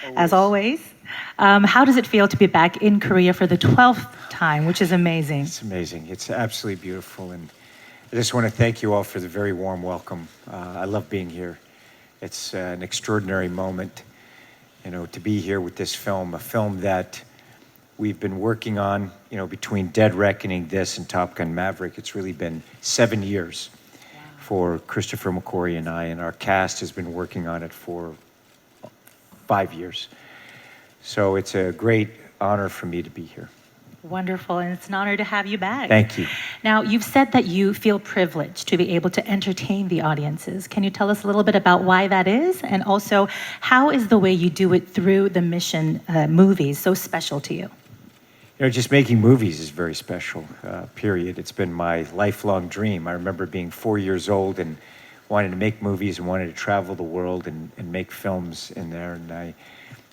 as always. How does it feel to be back in Korea for the 12th time, which is amazing? It's amazing. It's absolutely beautiful. And I just want to thank you all for the very warm welcome. I love being here. It's an extraordinary moment, to be here with this film, a film that we've been working on, between Dead Reckoning, this, and Top Gun Maverick. It's really been 7 years for Christopher McQuarrie and I, and our cast has been working on it for 5 years. So it's a great honor for me to be here. Wonderful, and it's an honor to have you back. Thank you. Now, you've said that you feel privileged to be able to entertain the audiences. Can you tell us a little bit about why that is? And also, how is the way you do it through the Mission movies so special to you? Just making movies is very special, period. It's been my lifelong dream. I remember being 4 years old and wanting to make movies and wanting to travel the world and make films in there. And I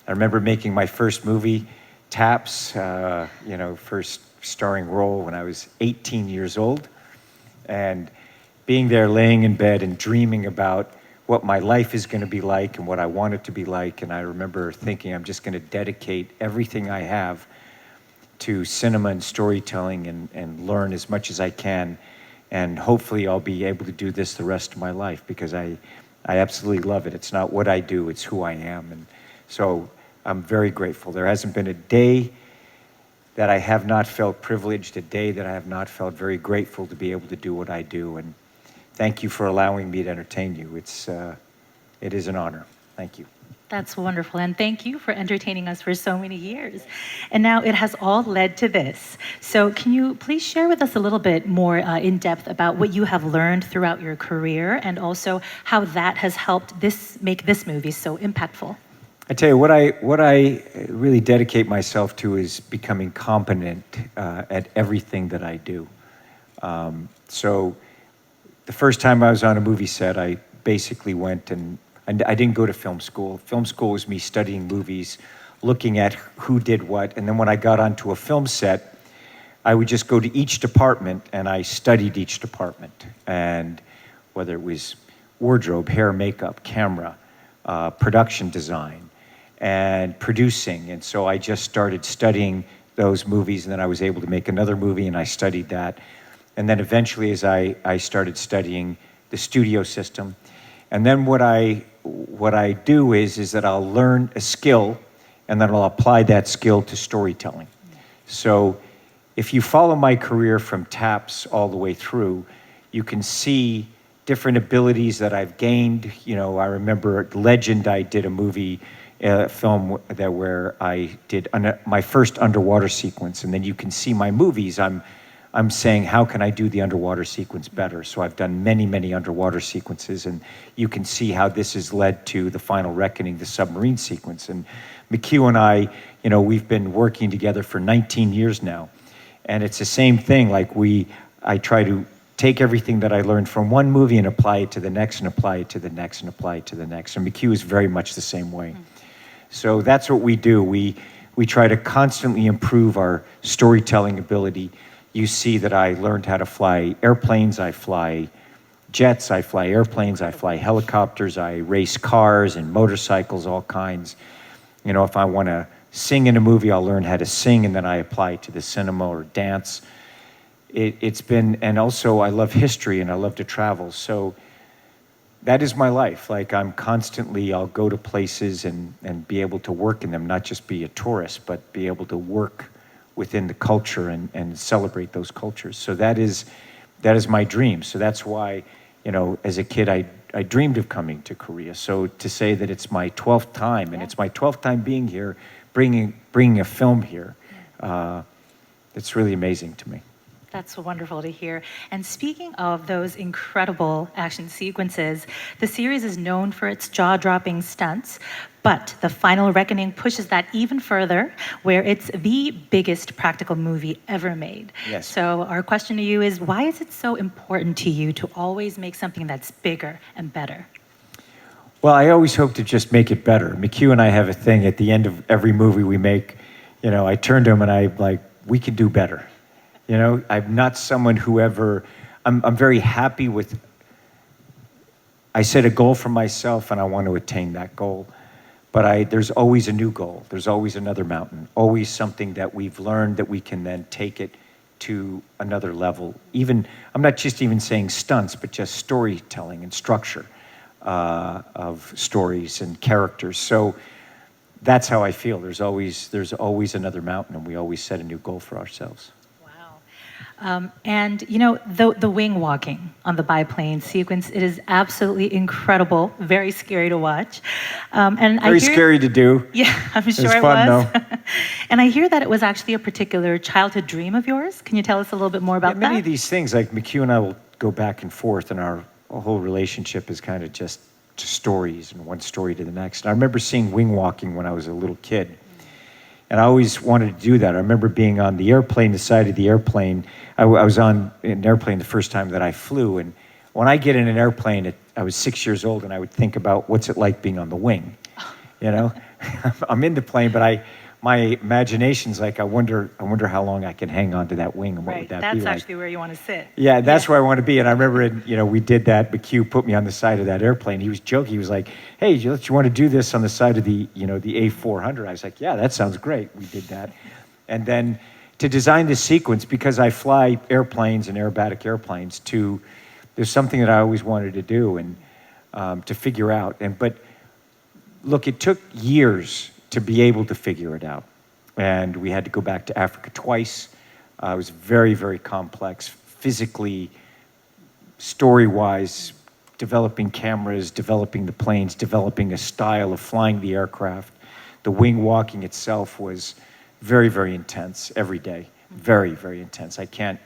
remember making my first movie, Taps, first starring role when I was 18 years old, and being there laying in bed and dreaming about what my life is going to be like and what I want it to be like. And I remember thinking, I'm just going to dedicate everything I have to cinema and storytelling and learn as much as I can. And hopefully I'll be able to do this the rest of my life, because I absolutely love it. It's not what I do, it's who I am. And so I'm very grateful. There hasn't been a day that I have not felt privileged, a day that I have not felt very grateful to be able to do what I do. And thank you for allowing me to entertain you. It is an honor. Thank you. That's wonderful, and thank you for entertaining us for so many years. And now it has all led to this. So can you please share with us a little bit more in depth about what you have learned throughout your career, and also how that has helped make this movie so impactful? I tell you, what I really dedicate myself to is becoming competent at everything that I do. So the first time I was on a movie set, I basically went and I didn't go to film school. Film school was me studying movies, looking at who did what, and then when I got onto a film set, I would just go to each department and I studied each department. And whether it was wardrobe, hair, makeup, camera, production design, and producing. And so I just started studying those movies, and then I was able to make another movie and I studied that. And then eventually as I started studying the studio system. And then what I do is that I'll learn a skill and then I'll apply that skill to storytelling. So if you follow my career from Taps all the way through, you can see different abilities that I've gained. I remember Legend, I did a movie, film where I did my first underwater sequence, and then you can see my movies. I'm saying, how can I do the underwater sequence better? So I've done many, many underwater sequences, and you can see how this has led to the Final Reckoning, the submarine sequence. And McHugh and I, we've been working together for 19 years now, and it's the same thing. I try to take everything that I learned from one movie and apply it to the next, and apply it to the next, and apply it to the next. And McHugh is very much the same way. So that's what we do. We try to constantly improve our storytelling ability. You see that I learned how to fly airplanes, I fly jets, I fly airplanes, I fly helicopters, I race cars and motorcycles, all kinds. If I want to sing in a movie, I'll learn how to sing, and then I apply it to the cinema or dance. It's been, and also I love history and I love to travel. So that is my life. I'm constantly, I'll go to places and be able to work in them, not just be a tourist, but be able to work within the culture and celebrate those cultures. So that is my dream. So that's why, as a kid, I dreamed of coming to Korea. So to say that it's my 12th time, and it's my 12th time being here, bringing a film here, it's really amazing to me. That's wonderful to hear. And speaking of those incredible action sequences, the series is known for its jaw-dropping stunts, but The Final Reckoning pushes that even further, where it's the biggest practical movie ever made. Yes. So our question to you is, why is it so important to you to always make something that's bigger and better? Well, I always hope to just make it better. McHugh and I have a thing at the end of every movie we make. I turn to him and I'm like, we can do better. I'm not someone who I'm very happy with, I set a goal for myself and I want to attain that goal. But there's always a new goal. There's always another mountain, always something that we've learned that we can then take it to another level. Even, I'm not just even saying stunts, but just storytelling and structure of stories and characters. So that's how I feel. There's always another mountain, and we always set a new goal for ourselves. And the wing walking on the biplane sequence, it is absolutely incredible, very scary to watch. And very scary to do. Yeah, I'm sure it fun, was. Though. And I hear that it was actually a particular childhood dream of yours. Can you tell us a little bit more about that? Many of these things, like McHugh and I will go back and forth, and our whole relationship is kind of just stories and one story to the next. And I remember seeing wing walking when I was a little kid. And I always wanted to do that. I remember being on the airplane, the side of the airplane. I was on an airplane the first time that I flew. And when I get in an airplane, I was 6 years old, and I would think about what's it like being on the wing. You know, I'm in the plane, but my imagination's like, I wonder how long I can hang on to that wing, and what would that be like. That's actually where you want to sit. Yeah, that's where I want to be. And I remember, we did that. McHugh put me on the side of that airplane. He was joking. He was like, "Hey, you want to do this on the side of the A400?" I was like, "Yeah, that sounds great." We did that. And then to design this sequence, because I fly airplanes and aerobatic airplanes, there's something that I always wanted to do and to figure out. But look, it took years to be able to figure it out. And we had to go back to Africa twice. It was very, very complex, physically, story-wise, developing cameras, developing the planes, developing a style of flying the aircraft. The wing walking itself was very, very intense every day. Very, very intense. I can't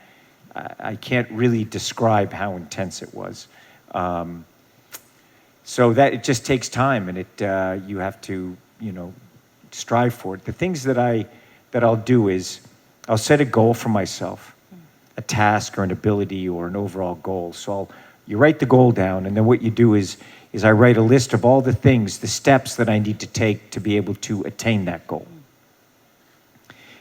really describe how intense it was. So that it just takes time, and you have to, strive for it. The things that I'll do is I'll set a goal for myself, a task or an ability or an overall goal. So you write the goal down, and then what you do is I write a list of all the things, the steps that I need to take to be able to attain that goal.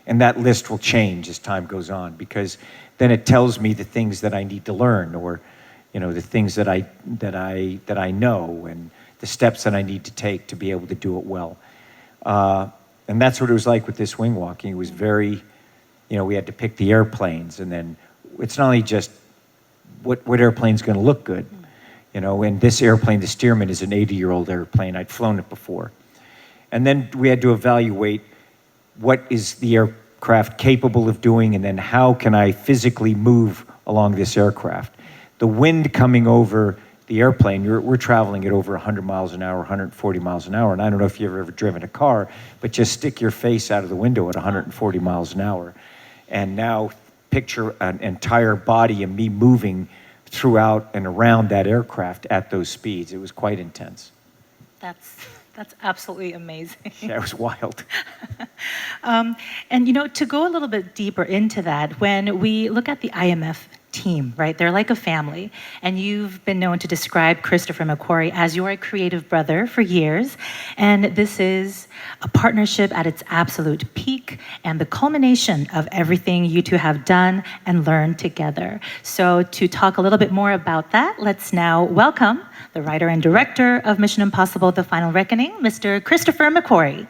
And that list will change as time goes on, because then it tells me the things that I need to learn, or the things that I know, and the steps that I need to take to be able to do it well. And that's what it was like with this wing walking. It was very, we had to pick the airplanes, and then it's not only just what airplane's going to look good, and this airplane, the Stearman, is an 80-year-old airplane. I'd flown it before. And then we had to evaluate what is the aircraft capable of doing, and then how can I physically move along this aircraft. The wind coming over the airplane, we're traveling at over 100 miles an hour, 140 miles an hour. And I don't know if you've ever driven a car, but just stick your face out of the window at 140 miles an hour. And now picture an entire body and me moving throughout and around that aircraft at those speeds. It was quite intense. That's absolutely amazing. Yeah, it was wild. And to go a little bit deeper into that, when we look at the IMF team, right? They're like a family. And you've been known to describe Christopher McQuarrie as your creative brother for years. And this is a partnership at its absolute peak and the culmination of everything you two have done and learned together. So to talk a little bit more about that, let's now welcome the writer and director of Mission Impossible: The Final Reckoning, Mr. Christopher McQuarrie.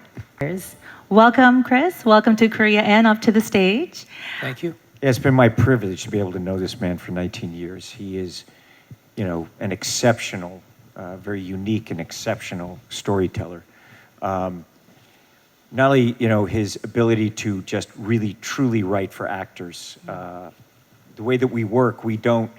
Welcome, Chris. Welcome to Korea and up to the stage. Thank you. Yeah, it's been my privilege to be able to know this man for 19 years. He is, an exceptional, very unique and exceptional storyteller. Not only, his ability to just really, truly write for actors. The way that we work, we don't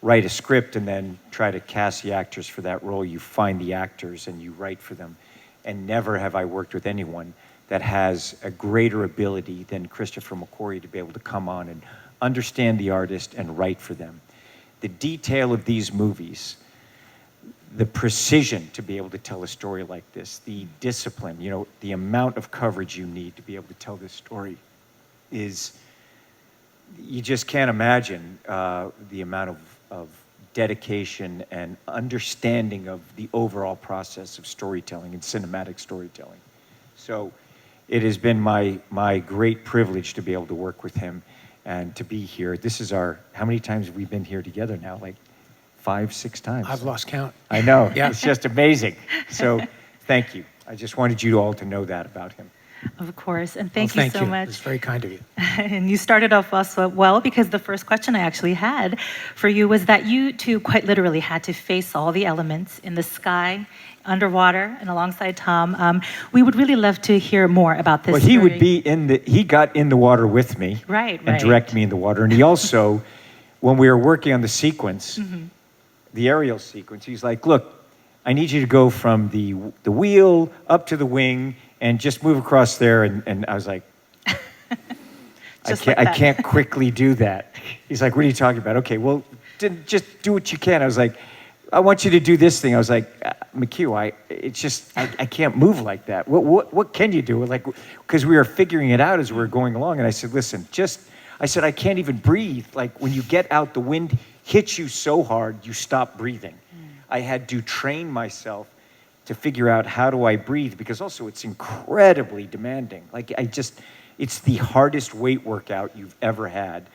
write a script and then try to cast the actors for that role. You find the actors and you write for them. And never have I worked with anyone that has a greater ability than Christopher McQuarrie to be able to come on and understand the artist and write for them. The detail of these movies, the precision to be able to tell a story like this, the discipline, the amount of coverage you need to be able to tell this story is, you just can't imagine the amount of dedication and understanding of the overall process of storytelling and cinematic storytelling. So it has been my great privilege to be able to work with him and to be here. This is how many times have we been here together now? Like 5, 6 times. I've lost count. I know. Yeah. It's just amazing. So thank you. I just wanted you all to know that about him. Of course, and thank you so much. It's very kind of you. And you started off also well, because the first question I actually had for you was that you two quite literally had to face all the elements in the sky, underwater, and alongside Tom. We would really love to hear more about this. Well, he got in the water with me. Right. And direct me in the water. And he also, when we were working on the sequence, the aerial sequence, he's like, look, I need you to go from the wheel up to the wing and just move across there. And I was like, I can't quickly do that. He's like, what are you talking about? Okay, well, just do what you can. I was like, I want you to do this thing. I was like, McHugh, I can't move like that. What can you do? Like, because we were figuring it out as we were going along. And I said, listen, I can't even breathe. Like when you get out, the wind hits you so hard, you stop breathing. I had to train myself to figure out how do I breathe, because also it's incredibly demanding. Like it's the hardest weight workout you've ever had.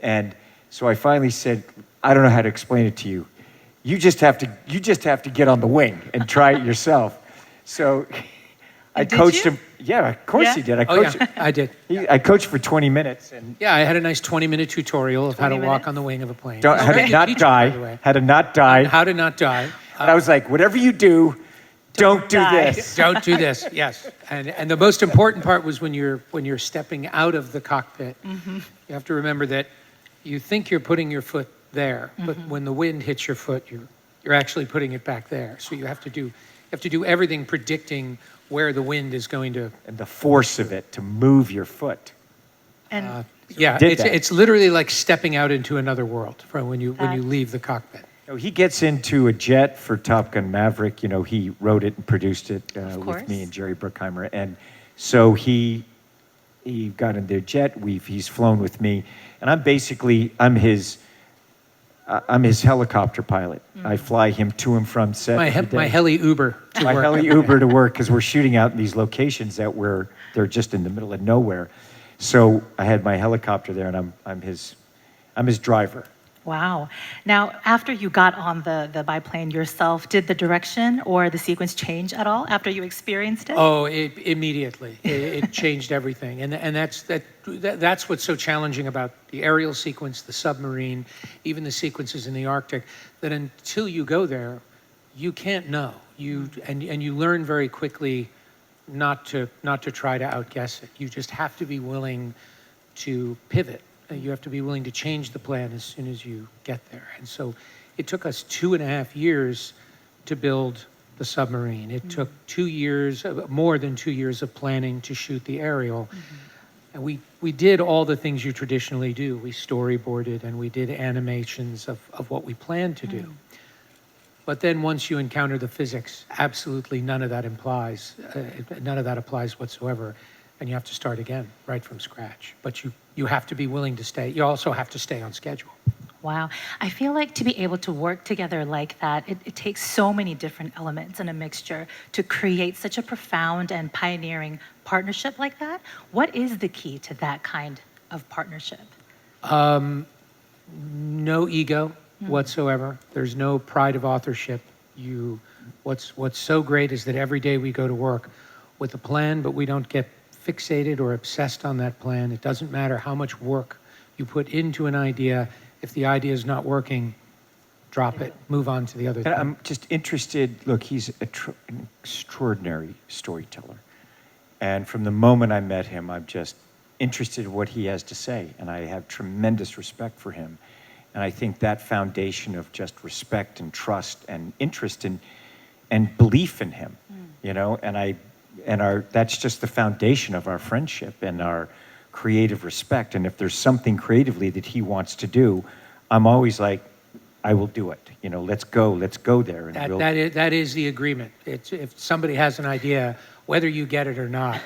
And so I finally said, I don't know how to explain it to you. You just have to get on the wing and try it yourself. So I coached him. Yeah, of course he did. I did. I coached for 20 minutes. And I had a nice 20-minute tutorial of how to walk on the wing of a plane. How to not die. How to not die. How to not die. And I was like, whatever you do, don't do this. Don't do this. Yes. And the most important part was when you're stepping out of the cockpit. You have to remember that you think you're putting your foot there, but when the wind hits your foot, you're actually putting it back there. So you have to do everything predicting where the wind is going to, and the force of it to move your foot. And it's literally like stepping out into another world from when you leave the cockpit. He gets into a jet for Top Gun Maverick. He wrote it and produced it with me and Jerry Bruckheimer, and so he got in their jet. He's flown with me, and I'm his helicopter pilot. I fly him to and from set. My heli Uber to work. Heli Uber to work, because we're shooting out in these locations they're just in the middle of nowhere. So I had my helicopter there, and I'm his driver. wow. Now, after you got on the biplane yourself, did the direction or the sequence change at all after you experienced it? Oh, immediately. It changed everything, and that's what's so challenging about the aerial sequence, the submarine, even the sequences in the Arctic. That until you go there, you can't know. You learn very quickly not to try to outguess it. You just have to be willing to pivot. You have to be willing to change the plan as soon as you get there. And so it took us 2.5 years to build the submarine. It took 2 years, more than 2 years of planning to shoot the aerial. And we did all the things you traditionally do. We storyboarded and we did animations of what we planned to do. But then once you encounter the physics, absolutely none of that applies whatsoever. And you have to start again, right from scratch. But you have to be willing to stay. You also have to stay on schedule. Wow. I feel like to be able to work together like that, it takes so many different elements and a mixture to create such a profound and pioneering partnership like that. What is the key to that kind of partnership? No ego whatsoever. There's no pride of authorship. What's so great is that every day we go to work with a plan, but we don't get fixated or obsessed on that plan. It doesn't matter how much work you put into an idea. If the idea is not working, drop it, move on to the other thing. I'm just interested. Look, he's an extraordinary storyteller. And from the moment I met him, I'm just interested in what he has to say. And I have tremendous respect for him. And I think that foundation of just respect and trust and interest and belief in him, that's just the foundation of our friendship and our creative respect. And if there's something creatively that he wants to do, I'm always like, I will do it. Let's go there. And that is the agreement. If somebody has an idea, whether you get it or not,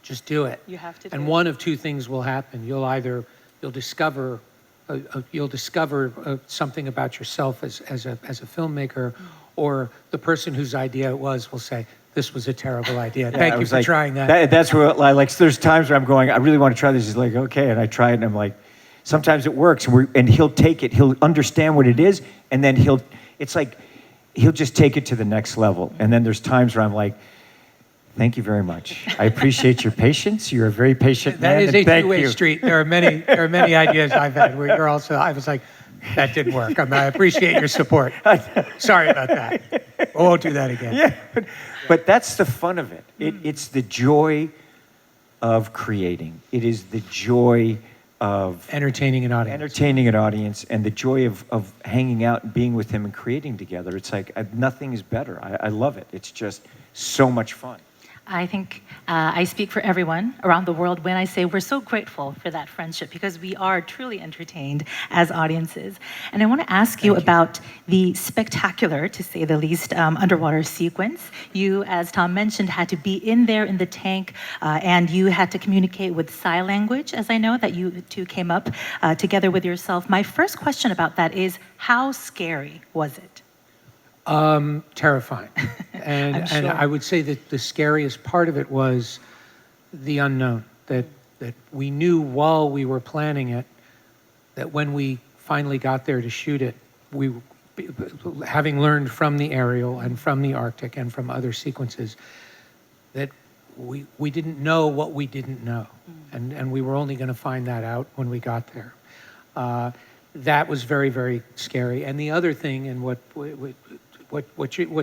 just do it. You have to do and it. one of two things will happen. You'll discover something about yourself as a filmmaker, or the person whose idea it was will say, this was a terrible idea. Thank you for trying that. That's where, there's times where I'm going, I really want to try this. He's like, okay. And I try it, and I'm like, sometimes it works. And he'll take it. He'll understand what it is. And then he'll just take it to the next level. And then there's times where I'm like, Thank you very much. I appreciate your patience. You're a very patient man. That is a and thank two-way you. street. There are many ideas I've had where you're also, I was like, that didn't work. I appreciate your support. Sorry about that. We won't do that again. Yeah, but that's the fun of it. It's the joy of creating. It is the joy of Entertaining an audience. and the joy of hanging out and being with him and creating together. It's like nothing is better. I love it. It's just so much fun. I think I speak for everyone around the world when I say we're so grateful for that friendship because we are truly entertained as audiences. And I want to ask you about the spectacular, to say the least, underwater sequence. You, as Tom mentioned, had to be in there in the tank and you had to communicate with sign language, as I know that you two came up together with yourself. My first question about that is, how scary was it? Terrifying. And sure. I would say that the scariest part of it was the unknown, that we knew while we were planning it, that when we finally got there to shoot it, we, having learned from the aerial and from the Arctic and from other sequences, that we didn't know what we didn't know. And we were only going to find that out when we got there. That was very, very scary. And the other thing, and what's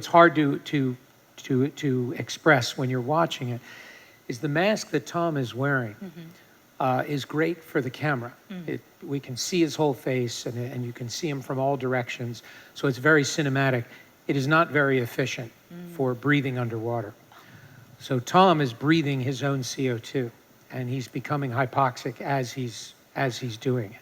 hard to express when you're watching it, is the mask that Tom is wearing is great for the camera. We can see his whole face, and you can see him from all directions. So it's very cinematic. It is not very efficient for breathing underwater. So Tom is breathing his own CO2, and he's becoming hypoxic as he's doing it.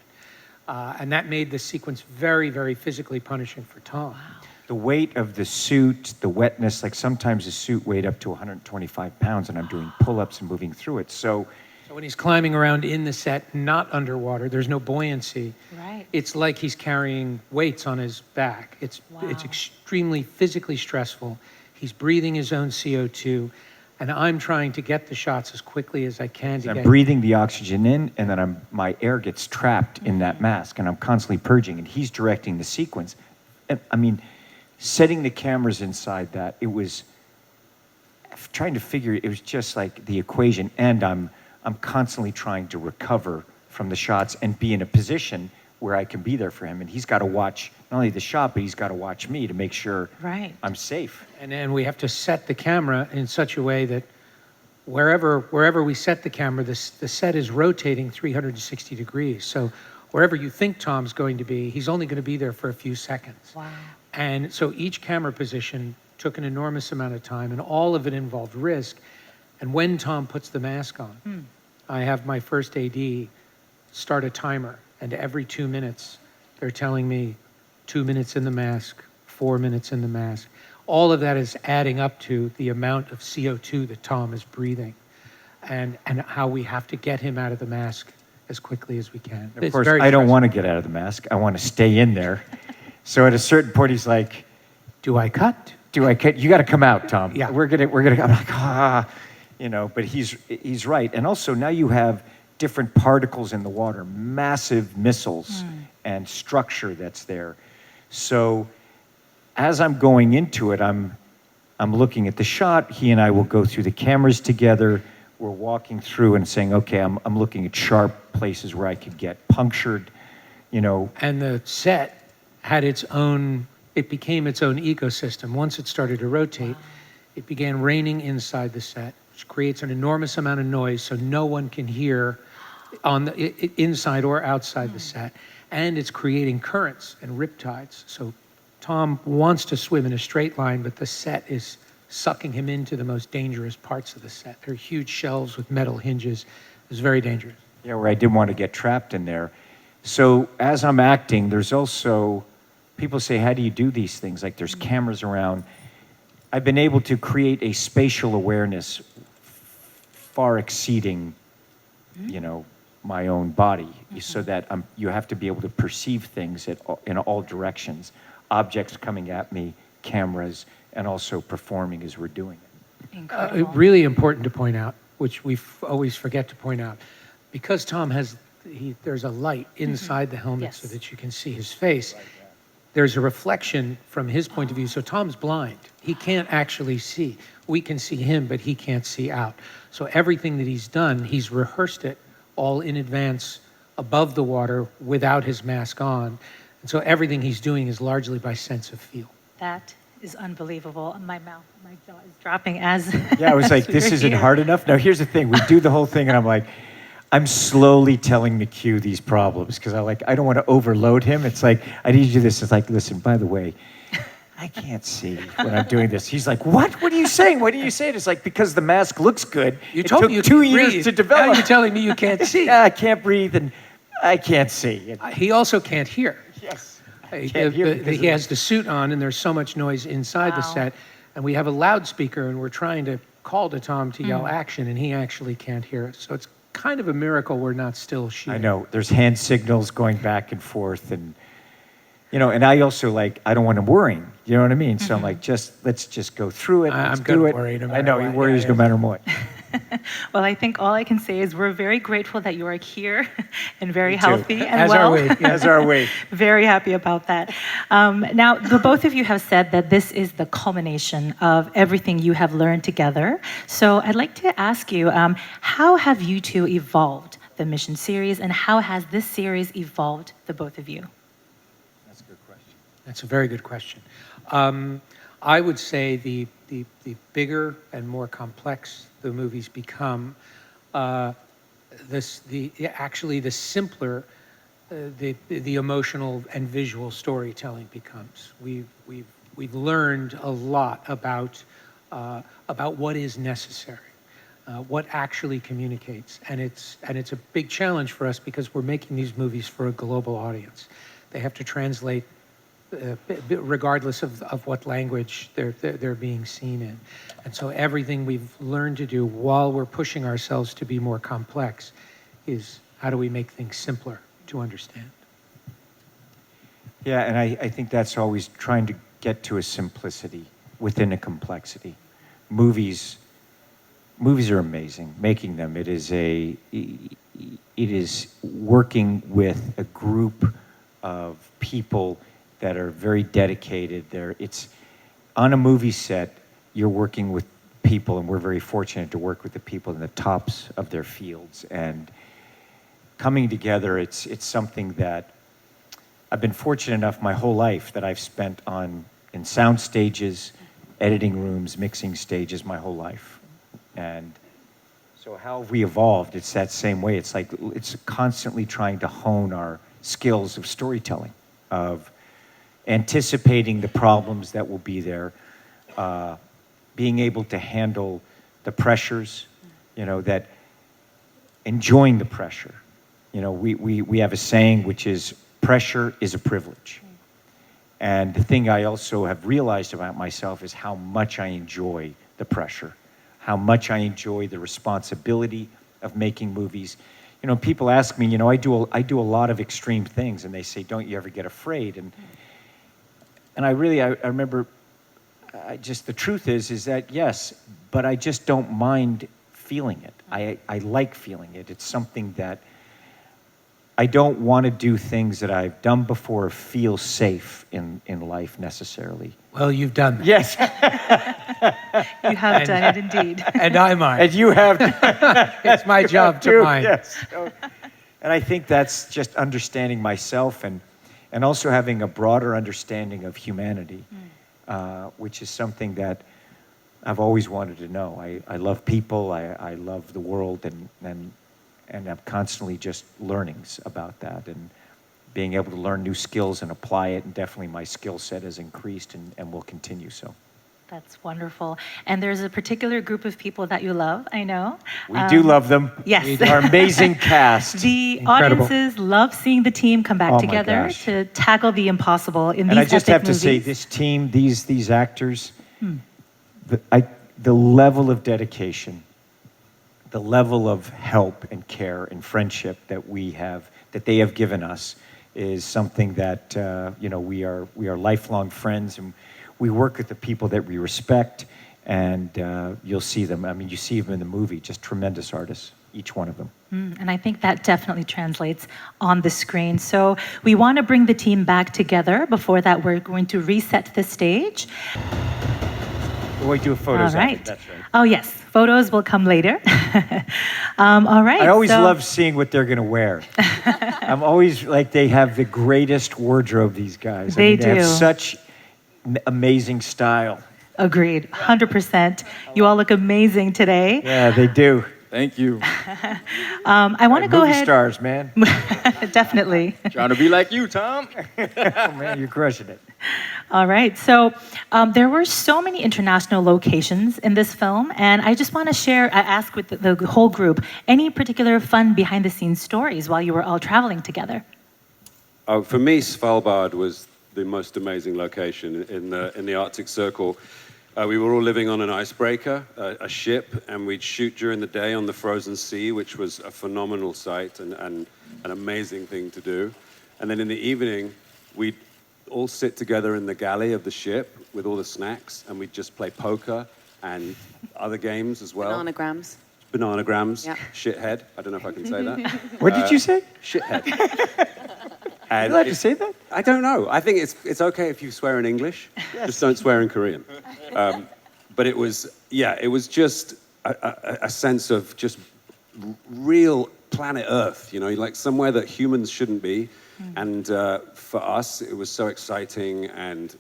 And that made the sequence very, very physically punishing for Tom. Wow. The weight of the suit, the wetness, like sometimes the suit weighed up to 125 pounds and I'm doing pull-ups and moving through it. So when he's climbing around in the set, not underwater, there's no buoyancy. Right. It's like he's carrying weights on his back. It's extremely physically stressful. He's breathing his own CO2, and I'm trying to get the shots as quickly as I can. I'm breathing the oxygen in, and then my air gets trapped in that mask, and I'm constantly purging, and he's directing the sequence. And I mean, setting the cameras inside that, it was trying to figure, it was just like the equation, and I'm constantly trying to recover from the shots and be in a position where I can be there for him. And he's got to watch not only the shot, but he's got to watch me to make sure I'm safe. And then we have to set the camera in such a way that wherever we set the camera, the set is rotating 360 degrees. So wherever you think Tom's going to be, he's only going to be there for a few seconds. Wow. And so each camera position took an enormous amount of time, and all of it involved risk. And when Tom puts the mask on, I have my first AD start a timer, and every 2 minutes, they're telling me 2 minutes in the mask, 4 minutes in the mask. All of that is adding up to the amount of CO2 that Tom is breathing, and how we have to get him out of the mask as quickly as we can. Of course, I don't want to get out of the mask. I want to stay in there. So at a certain point, he's like, "Do I cut? You got to come out, Tom. Yeah. We're gonna." I'm like, but he's right. And also now you have different particles in the water, massive missiles and structure that's there. So as I'm going into it, I'm looking at the shot. He and I will go through the cameras together. We're walking through and saying, okay, I'm looking at sharp places where I could get punctured, And the set had it became its own ecosystem. Once it started to rotate, it began raining inside the set, which creates an enormous amount of noise so no one can hear on the inside or outside the set. And it's creating currents and riptides. So Tom wants to swim in a straight line, but the set is sucking him into the most dangerous parts of the set. There are huge shelves with metal hinges. It's very dangerous. Yeah, where I didn't want to get trapped in there. So as I'm acting, there's also, people say, how do you do these things? Like there's cameras around. I've been able to create a spatial awareness far exceeding, my own body, so that you have to be able to perceive things in all directions. Objects coming at me, cameras, and also performing as we're doing it. Incredible. Really important to point out, which we always forget to point out, because Tom has, there's a light inside the helmet so that you can see his face. there's a reflection from his point of view. So Tom's blind. He can't actually see. We can see him, but he can't see out. So everything that he's done, he's rehearsed it all in advance above the water without his mask on. And so everything he's doing is largely by sense of feel. That is unbelievable. My jaw is dropping as Yeah, I was like, this isn't hard enough. Now, here's the thing. We do the whole thing, and I'm like, I'm slowly telling McHugh these problems because I don't want to overload him. It's like, I need you to do this. It's like, listen, by the way, I can't see when I'm doing this. He's like, what? What are you saying? What are you saying? It's like, because the mask looks good. You told me you took 2 can't years breathe. to develop. Now you're telling me you can't see. Yeah, I can't breathe and I can't see. He also can't hear. Yes. He has the suit on, and there's so much noise inside the set. And we have a loudspeaker, and we're trying to call to Tom to yell action, and he actually can't hear it. So it's kind of a miracle we're not still shooting. I know. There's hand signals going back and forth, and and I also I don't want him worrying. You know what I mean? So I'm like, let's just go through it. I'm do it. worried no I know matter he what. worries no matter what. Well, I think all I can say is we're very grateful that you are here and very Me too. healthy and As well. are we. As are we. Very happy about that. Now, the both of you have said that this is the culmination of everything you have learned together. So I'd like to ask you, how have you two evolved the Mission series, and how has this series evolved the both of you? That's a good question. That's a very good question. I would say the bigger and more complex the movies become, actually the simpler the emotional and visual storytelling becomes. We've learned a lot about what is necessary, what actually communicates, and it's a big challenge for us because we're making these movies for a global audience. They have to translate regardless of what language they're being seen in. And so everything we've learned to do while we're pushing ourselves to be more complex is how do we make things simpler to understand? Yeah, and I think that's always trying to get to a simplicity within a complexity. Movies are amazing. Making them, it is working with a group of people that are very dedicated. It's on a movie set, you're working with people, and we're very fortunate to work with the people in the tops of their fields. And coming together, it's something that I've been fortunate enough my whole life that I've spent in sound stages, editing rooms, mixing stages my whole life. And so how have we evolved? It's that same way. It's like it's constantly trying to hone our skills of storytelling, of anticipating the problems that will be there, being able to handle the pressures, that enjoying the pressure. We have a saying which is, pressure is a privilege. And the thing I also have realized about myself is how much I enjoy the pressure, how much I enjoy the responsibility of making movies. People ask me, I do a lot of extreme things, and they say, don't you ever get afraid? And I remember, the truth is that yes, but I just don't mind feeling it. I like feeling it. It's something that I don't want to do things that I've done before or feel safe in life necessarily. Well, you've done that. Yes. You have done it indeed. And I might. And you have. It's my job to mind. Yes. And I think that's just understanding myself and also having a broader understanding of humanity, which is something that I've always wanted to know. I love people, I love the world, and I'm constantly just learning about that and being able to learn new skills and apply it, and definitely my skill set has increased and will continue so. That's wonderful. And there's a particular group of people that you love, I know. We do love them. Yes. Our amazing cast. The Incredible. audiences love seeing the team come back Oh my together gosh. to tackle the impossible in And these I just epic have to say, movies. this team, these actors, the level of dedication, the level of help and care and friendship that they have given us is something that we are lifelong friends, and we work with the people that we respect, and you'll see them. I mean, you see them in the movie, just tremendous artists, each one of them. And I think that definitely translates on the screen. So we want to bring the team back together. Before that, we're going to reset the stage. We'll do photos All right. after, that's right. Oh, yes. Photos will come later. All right. I always love seeing what they're going to wear. I'm always like, they have the greatest wardrobe, these guys. They They have do. such amazing style. Agreed. 100%. You all look amazing today. Yeah, they do. Thank you. I want to go Movie ahead. stars, man. Definitely. Trying to be like you, Tom. Oh, man, you're crushing it. All right. So there were so many international locations in this film, and I just want to ask with the whole group, any particular fun behind-the-scenes stories while you were all traveling together? Oh, for me, Svalbard was the most amazing location in the Arctic Circle. We were all living on an icebreaker, a ship, and we'd shoot during the day on the frozen sea, which was a phenomenal sight and an amazing thing to do. And then in the evening, we'd all sit together in the galley of the ship with all the snacks, and we'd just play poker and other games as well. Bananagrams. Bananagrams, Yeah. shithead. I don't know if I can say that. What did you say? Shithead. You And allowed to say that? I don't know. I think it's okay if you swear in English. Just don't swear in Korean. But it was just a sense of just real planet Earth, you know, like somewhere that humans shouldn't be. And for us, it was so exciting. And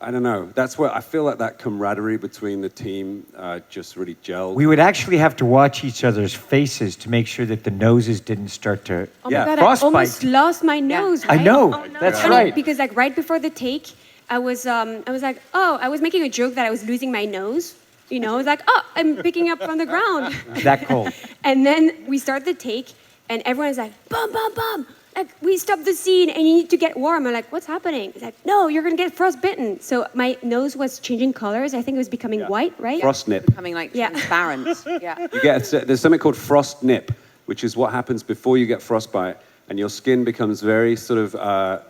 I don't know. That's where I feel like that camaraderie between the team just really gelled. We would actually have to watch each other's faces to make sure that the noses didn't start to Oh Yeah. my God, I frostbite. almost lost my nose. I Right? know. no. That's Funny, right. Because like right before the take, I was like, oh, I was making a joke that I was losing my nose. You know, I was like, oh, I'm picking up from the ground. That cold. And then we start the take, and everyone's like, bum, bum, bum. Like, we stopped the scene, and you need to get warm. I'm like, what's happening? It's like, no, you're going to get frostbitten. So my nose was changing colors. I think it was becoming white, right? Frost nip. Becoming like Yeah. transparent. Yeah. There's something called frost nip, which is what happens before you get frostbite, and your skin becomes very sort of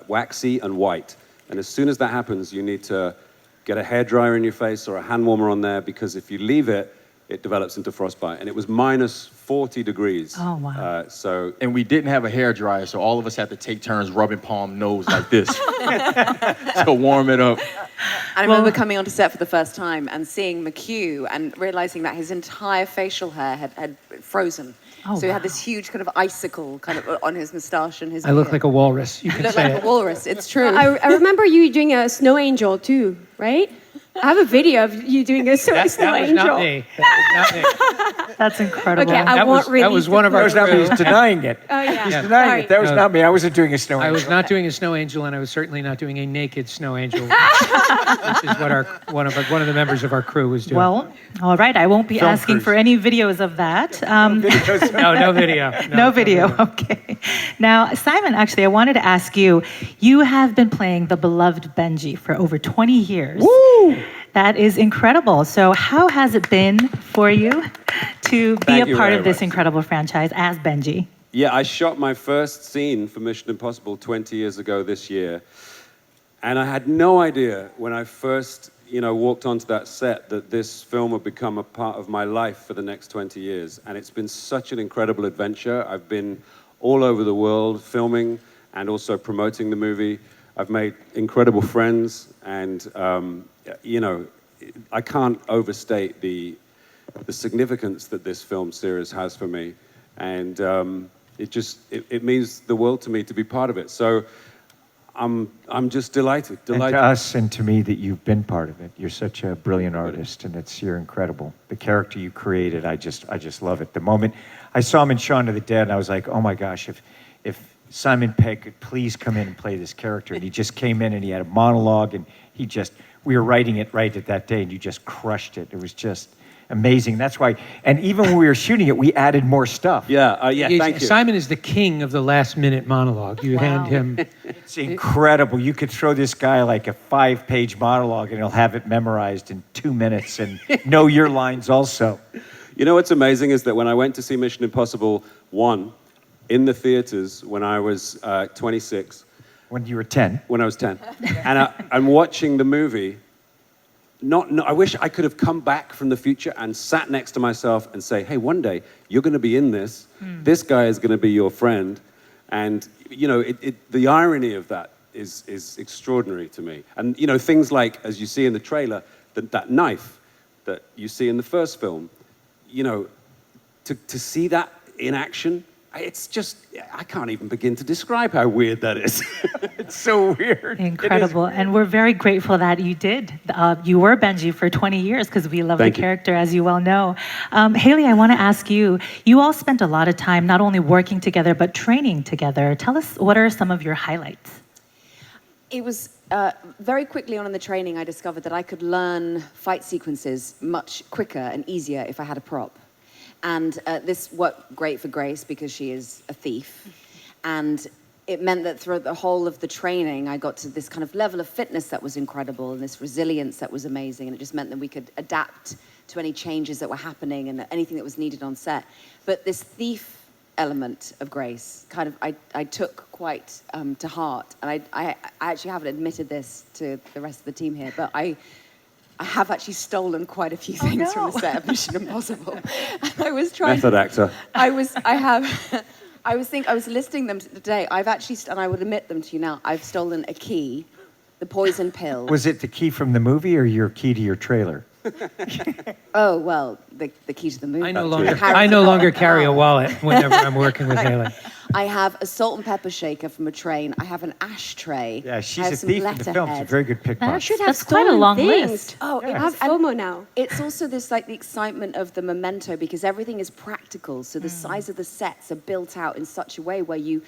waxy and white. And as soon as that happens, you need to get a hairdryer in your face or a hand warmer on there, because if you leave it, it develops into frostbite. And it was minus 40 degrees. Oh, wow. So And we didn't have a hairdryer, so all of us had to take turns rubbing palm nose like this to warm it up. I remember coming onto set for the first time and seeing McHugh and realizing that his entire facial hair had frozen. Oh, so he had wow. this huge kind of icicle kind of on his moustache and his I look beard. like a walrus. You You can look say like it. a walrus. It's true. I remember you doing a snow angel too, right? I have a video of you doing a snow That was angel. not me. That was not me. That's incredible. Okay, I That won't was- that was release one the of our That was not me. crew. He's denying it. Oh yeah. He's Yeah. denying Sorry. it. That was No. not me. I wasn't doing a snow I was angel. not doing a snow angel, and I was certainly not doing a naked snow angel, which is what one of the members of our crew was doing. Well, all right. I won't be Film asking crews. for any videos of that. no video. No video. Okay. Now, Simon, actually, I wanted to ask you, you have been playing the beloved Benji for over 20 years. Woo! That is incredible. So how has it been for you to be Thank a you part very of this much. incredible franchise as Benji? yeah, I shot my first scene for Mission Impossible 20 years ago this year. And I had no idea when I first, walked onto that set that this film would become a part of my life for the next 20 years. And it's been such an incredible adventure. I've been all over the world filming and also promoting the movie. I've made incredible friends, and I can't overstate the significance that this film series has for me. And it means the world to me to be part of it. So I'm just delighted. And to us and to me that you've been part of it. You're such a brilliant artist, and you're incredible. The character you created, I just love it. The moment I saw him in Shaun of the Dead, I was like, oh my gosh, if Simon Pegg could please come in and play this character. And he just came in and he had a monologue, and we were writing it right at that day, and you just crushed it. It was just amazing. That's why, and even when we were shooting it, we added more stuff. Thank you. Simon is the king of the last-minute monologue. You hand him. It's incredible. You could throw this guy like a 5-page monologue, and he'll have it memorized in 2 minutes and know your lines also. You know what's amazing is that when I went to see Mission Impossible 1 in the theaters when I was 26, When you were 10. when I was 10, and I'm watching the movie, I wish I could have come back from the future and sat next to myself and say, hey, one day you're going to be in this. This guy is going to be your friend. And, you know, the irony of that is extraordinary to me. And, you know, things like, as you see in the trailer, that knife that you see in the first film, you know, to see that in action, it's just, I can't even begin to describe how weird that is. It's so weird. Incredible. And we're very grateful that you did. You were Benji for 20 years because we love Thank the you. character, as you well know. Haley, I want to ask you, you all spent a lot of time not only working together, but training together. Tell us, what are some of your highlights? It was very quickly on in the training, I discovered that I could learn fight sequences much quicker and easier if I had a prop. And this worked great for Grace because she is a thief. And it meant that throughout the whole of the training, I got to this kind of level of fitness that was incredible and this resilience that was amazing. And it just meant that we could adapt to any changes that were happening and anything that was needed on set. But this thief element of Grace kind of I took quite to heart. And I actually haven't admitted this to the rest of the team here, but I have actually stolen quite a few things from the set of Mission Impossible. And I was trying. Method actor. I was listing them today. I've actually, and I would admit them to you now. I've stolen a key, the poison pill. Was it the key from the movie or your key to your trailer? Oh well, the key to the movie. I no longer carry a wallet whenever I'm working with Haley. I have a salt and pepper shaker from a train. I have an ashtray. Yeah, I she's have a some thief in the film. She's a letterhead. very good I pickpocket. should have That's quite a stolen long things. list. Oh, I have FOMO now. It's also this like the excitement of the memento because everything is practical. So the size of the sets are built out in such a way where you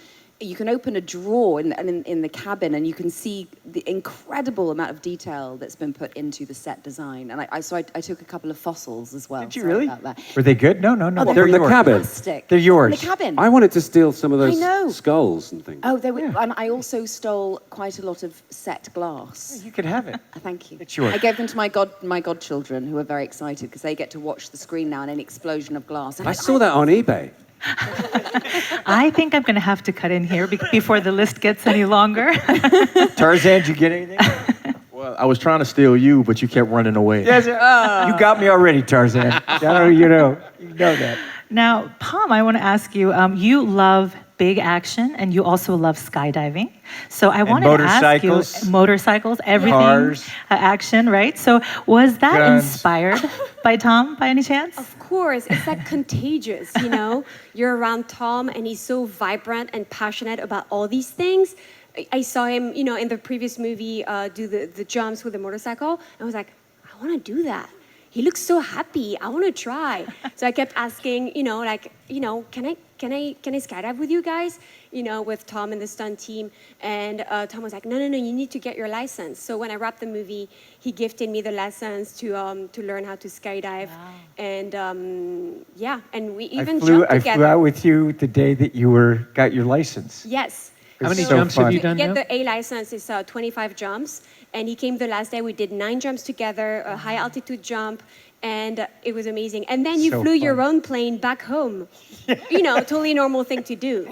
can open a drawer in the cabin and you can see the incredible amount of detail that's been put into the set design. And I took a couple of fossils as well. Did you Sorry really? about that. Were they good? No. Oh, They're in the yours. cabin. Fantastic. They're yours. In the cabin. I wanted to steal some of those know. skulls and things. Oh, they were, and I also stole quite a lot of set glass. You could have it. Thank you. It's yours. I gave them to my godchildren, who are very excited because they get to watch the screen now and an explosion of glass. And I saw that on eBay. I think I'm going to have to cut in here before the list gets any longer. Tarzan, did you get anything? Well, I was trying to steal you, but you kept running away. Yes, you got me already, Tarzan. You know that. Now, Pom, I want to ask you, you love big action and you also love skydiving. So I wanted to ask you, motorcycles, everything, cars, action, right? So was that guns. inspired by Tom by any chance? Of course, it's like contagious, you know? You're around Tom and he's so vibrant and passionate about all these things. I saw him, you know, in the previous movie do the jumps with the motorcycle. And I was like, I want to do that. He looks so happy. I want to try. So I kept asking, you know, like, you know, can I skydive with you guys? You know, with Tom and the stunt team. And Tom was like, no, you need to get your license. So when I wrapped the movie, he gifted me the license to learn how to skydive. Wow. And yeah, and we even jumped together. I flew out with you the day that you got your license. Yes. How many so jumps fun. have you done To now? get the A license is 25 jumps, and he came the last day. We did 9 jumps together, a high altitude jump, and it was amazing. And then you So flew your fun. own plane back home. You know, totally normal thing to do.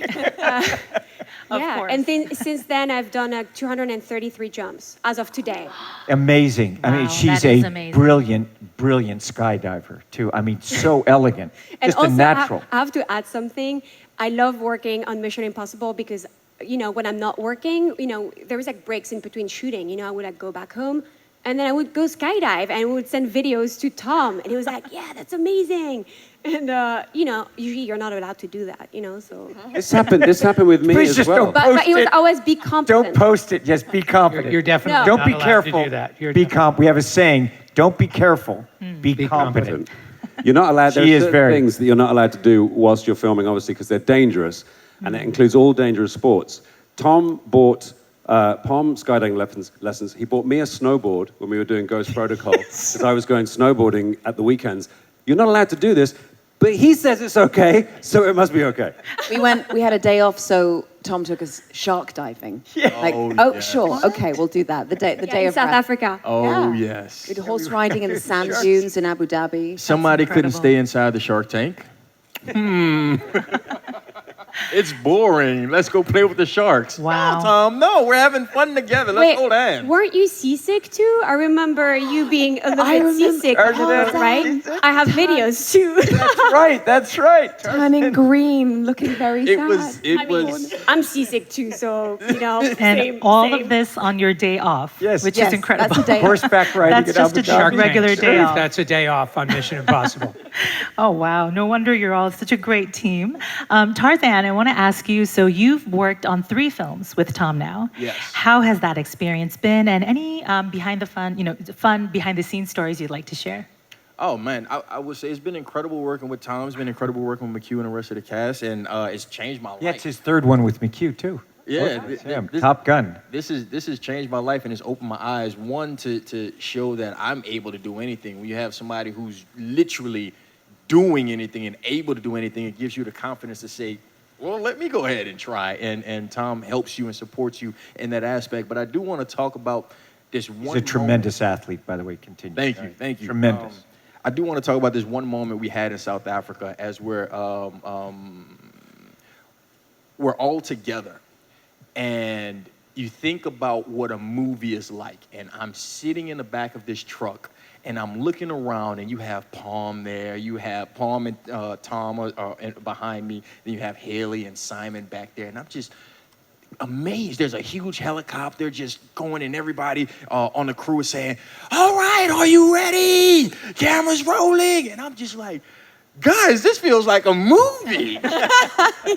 Yeah, course. and then since then I've done 233 jumps as of today. Amazing. I mean, Wow, she's that is a amazing. brilliant skydiver, too. I mean, so elegant. And Just also, a natural. I have to add something. I love working on Mission Impossible because, you know, when I'm not working, you know, there was like breaks in between shooting. You know, I would like go back home and then I would go skydive and we would send videos to Tom. And he was like, yeah, that's amazing. And, you know, usually you're not allowed to do that, you know, so. This happened with me Please as just well. don't But it was it. always be confident. Don't post it. Just be confident. You're definitely No. Don't not be allowed careful. to do that. You're Be definitely- We have a saying, don't be careful. Be Be competent. You're not allowed. There She are is certain very- things that you're not allowed to do whilst you're filming, obviously, because they're dangerous, and it includes all dangerous sports. Tom bought Pom skydiving lessons. He bought me a snowboard when we were doing Ghost Protocol because I was going snowboarding at the weekends. You're not allowed to do this, but he says it's okay, so it must be okay. We had a day off, so Tom took us shark diving. Yeah. Like, sure, okay, we'll do that. The day in of South rest. Africa. Oh, Yeah. yes. We did horse riding in the sand dunes in Abu Dhabi. Somebody couldn't incredible. stay inside the Shark Tank. It's boring. Let's go play with the sharks. Wow. No, Tom, no, we're having fun together. Let's hold hands. weren't you seasick too? I remember you being a little bit seasick, right? I have videos too. That's right. Turning green, looking very It sad. was. I'm seasick too, so And same. all same. of this on your day off, Yes. which Yes, is incredible. that's a day off. Horseback riding That's at just a Abu Dhabi. regular day off. That's a day off on Mission Impossible. Oh, wow. No wonder you're all such a great team. Tarzan, I want to ask you, so you've worked on 3 films with Tom now. Yes. How has that experience been? And any fun behind the scenes stories you'd like to share? Oh man, I would say it's been incredible working with Tom. It's been incredible working with McHugh and the rest of the cast, and it's changed my life. Yeah, it's his third one with McHugh, too. Yeah, Top Gun. This has changed my life and it's opened my eyes. One, to show that I'm able to do anything. When you have somebody who's literally doing anything and able to do anything, it gives you the confidence to say, well, let me go ahead and try. And Tom helps you and supports you in that aspect. But I do want to talk about this one. He's a tremendous athlete, by the way. Continue. Thank you. Tremendous. I do want to talk about this one moment we had in South Africa as we're all together. And you think about what a movie is like. And I'm sitting in the back of this truck and I'm looking around and you have Palm there. You have Palm and Tom behind me. Then you have Haley and Simon back there. And I'm just amazed. There's a huge helicopter just going and everybody on the crew is saying, all right, are you ready? Camera's rolling. And I'm just like, guys, this feels like a movie.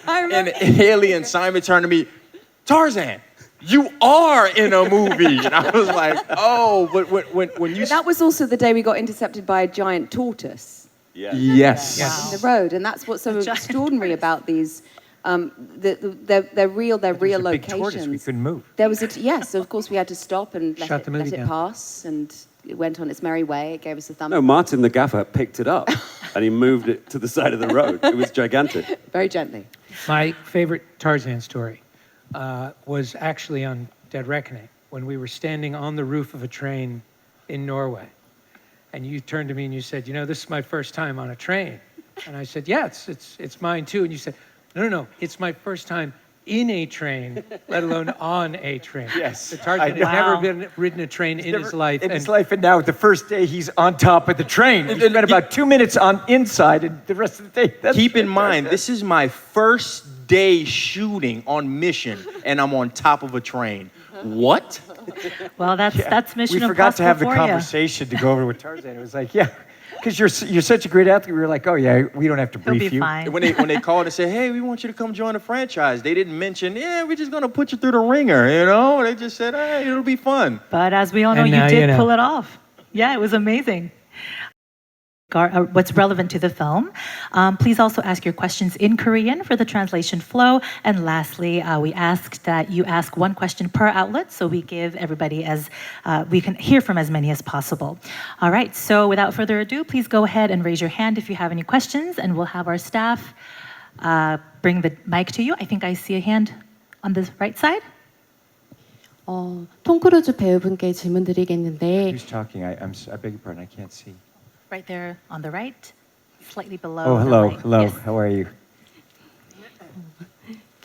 And Haley and Simon turned to me, Tarzan, you are in a movie. And I was like, oh, but when you... That was also the day we got intercepted by a giant tortoise Yes. in the road. And that's what's so extraordinary about these. They're real It was a big tortoise. We locations. couldn't move. There was yes, so of course we had to stop and Shut let the movie it down. pass, and it went on its merry way. It gave us a thumb No, Martin the gaffer picked it up and he moved it to the side of the road. It was gigantic. very gently. My favorite Tarzan story was actually on Dead Reckoning, when we were standing on the roof of a train in Norway. And you turned to me and you said, this is my first time on a train. And I said, yeah, it's mine too. And you said, no, it's my first time in a train, let alone on a train. Yes, So Tarzan has Wow. never ridden a train in his life. In his life, and now the first day he's on top of the train. He spent about 2 minutes on inside, and the rest of the day. Keep in mind, this is my first day shooting on mission, and I'm on top of a train. What? Well, that's Mission We forgot to have the Impossible for ya. conversation to go over with Tarzan. It was like, yeah, because you're such a great athlete. We were like, oh yeah, we don't have to He'll brief be you. fine. When they called and said, hey, we want you to come join the franchise, they didn't mention, we're just going to put you through the ringer, They just said, hey, it'll be fun. But as we all know, And you now did you know. pull it off. Yeah, it was amazing. What's relevant to the film. Please also ask your questions in Korean for the translation flow. And lastly, we asked that you ask one question per outlet so we give everybody we can hear from as many as possible. All right, so without further ado, please go ahead and raise your hand if you have any questions, and we'll have our staff bring the mic to you. I think I see a hand on the right side. 톰 크루즈 배우분께 질문 드리겠는데 Who's talking? I beg your pardon. I can't see. Right there on the right, slightly below. Oh, the hello, mic. hello. Yes. How are you?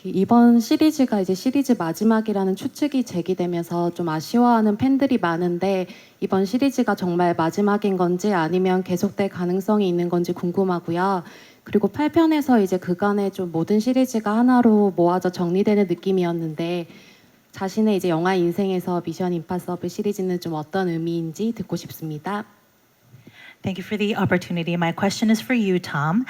이번 시리즈가 이제 시리즈 마지막이라는 추측이 제기되면서 좀 아쉬워하는 팬들이 많은데 이번 시리즈가 정말 마지막인 건지 아니면 계속될 가능성이 있는 건지 궁금하고요. 그리고 8편에서 이제 그간의 좀 모든 시리즈가 하나로 모아져 정리되는 느낌이었는데 자신의 이제 영화 인생에서 미션 임파서블 시리즈는 좀 어떤 의미인지 듣고 싶습니다. Thank you for the opportunity. My question is for you, Tom.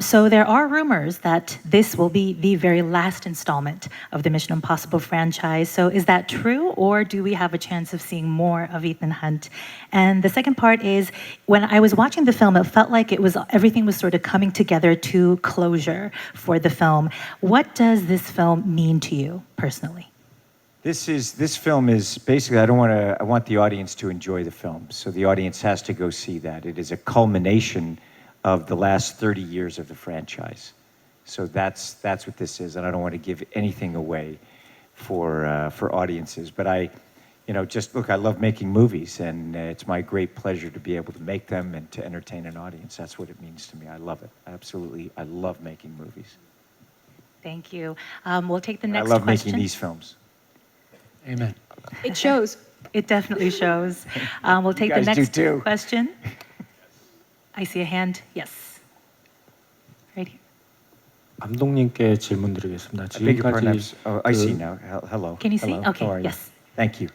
So there are rumors that this will be the very last installment of the Mission Impossible franchise. So is that true, or do we have a chance of seeing more of Ethan Hunt? And the second part is, when I was watching the film, it felt like everything was sort of coming together to closure for the film. What does this film mean to you personally? This film is basically, I want the audience to enjoy the film. So the audience has to go see that. It is a culmination of the last 30 years of the franchise. So that's what this is, and I don't want to give anything away for audiences. But I love making movies, and it's my great pleasure to be able to make them and to entertain an audience. That's what it means to me. I love it. Absolutely, I love making movies. Thank you. We'll take the I next love question. making these films. Amen. It shows. It definitely shows. We'll take the guys do next too. question. I see a hand. Yes. Right here. 감독님께 질문드리겠습니다. I beg your pardon. 지금까지 I 그 see now. Hello. Can you see? Hello. Okay, How are you? yes. Thank you.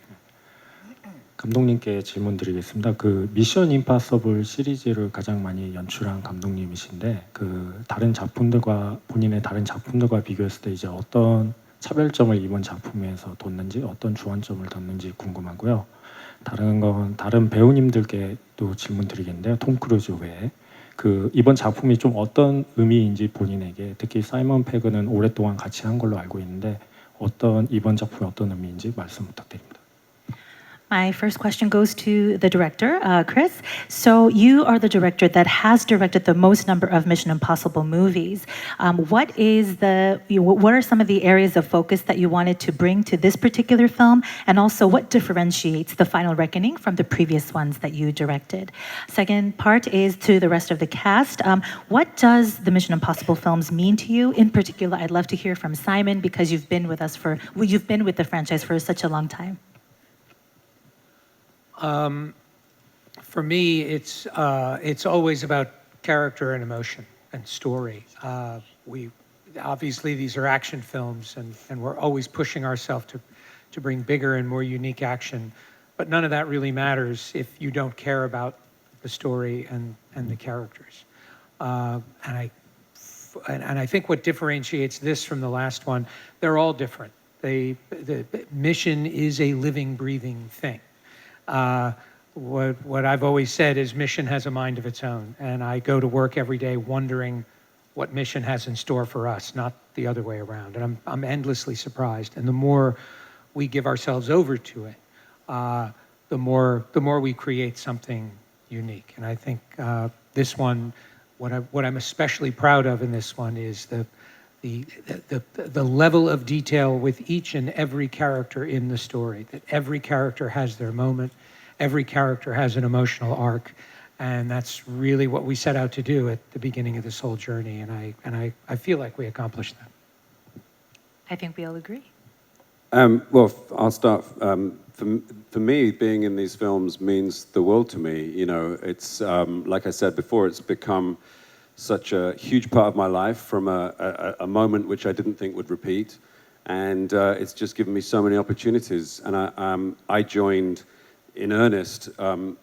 감독님께 질문드리겠습니다. 그 미션 임파서블 시리즈를 가장 많이 연출한 감독님이신데 그 다른 작품들과 본인의 다른 작품들과 비교했을 때 이제 어떤 차별점을 이번 작품에서 뒀는지 어떤 주안점을 뒀는지 궁금하고요. 다른 배우님들께 또 질문드리겠는데요. 톰 크루즈 외에 그 이번 작품이 좀 어떤 의미인지 본인에게 특히 사이먼 페그는 오랫동안 같이 한 걸로 알고 있는데 이번 작품이 어떤 의미인지 말씀 부탁드립니다. My first question goes to the director, Chris. So you are the director that has directed the most number of Mission Impossible movies. What are some of the areas of focus that you wanted to bring to this particular film, and also what differentiates The Final Reckoning from the previous ones that you directed? Second part is to the rest of the cast. What does the Mission Impossible films mean to you? In particular, I'd love to hear from Simon because you've been with the franchise for such a long time. For me, it's always about character and emotion and story. Obviously these are action films, and we're always pushing ourselves to bring bigger and more unique action. But none of that really matters if you don't care about the story and the characters. And I think what differentiates this from the last one, they're all different. The mission is a living, breathing thing. What I've always said is mission has a mind of its own, and I go to work every day wondering what mission has in store for us, not the other way around. And I'm endlessly surprised. And the more we give ourselves over to it, the more we create something unique. And I think this one, what I'm especially proud of in this one is the level of detail with each and every character in the story, that every character has their moment, every character has an emotional arc, and that's really what we set out to do at the beginning of this whole journey, and I feel like we accomplished that. I think we all agree. Well, I'll start. For me, being in these films means the world to me. You know, it's like I said before, it's become such a huge part of my life from a moment which I didn't think would repeat, and it's just given me so many opportunities. And I joined in earnest on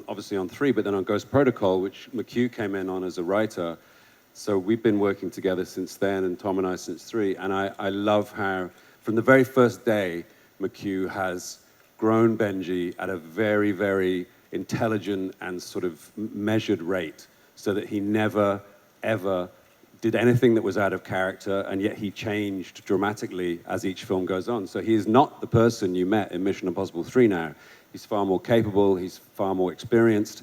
obviously on 3, but then on Ghost Protocol, which McHugh came in on as a writer. So we've been working together since then, and Tom and I since 3. And I love how from the very first day, McHugh has grown Benji at a very, very intelligent and sort of measured rate, so that he never, ever did anything that was out of character, and yet he changed dramatically as each film goes on. So he is not the person you met in Mission Impossible 3 now. He's far more capable, he's far more experienced,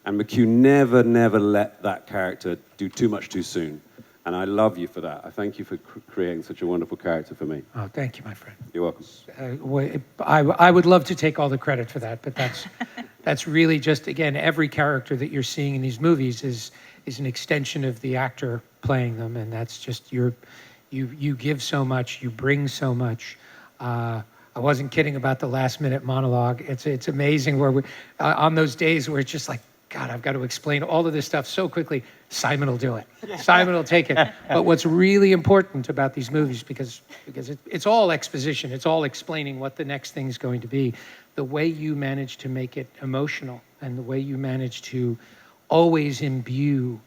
and McHugh never, never let that character do too much too soon. And I love you for that. I thank you for creating such a wonderful character for me. Oh, thank you, my friend. You're welcome. I would love to take all the credit for that, but that's really just, again, every character that you're seeing in these movies is an extension of the actor playing them, and that's just you give so much, you bring so much. I wasn't kidding about the last-minute monologue. It's amazing where we on those days where it's just like, God, I've got to explain all of this stuff so quickly. Simon will do it. Simon will take it. But what's really important about these movies, because it's all exposition, it's all explaining what the next thing is going to be, the way you manage to make it emotional and the way you manage to always imbue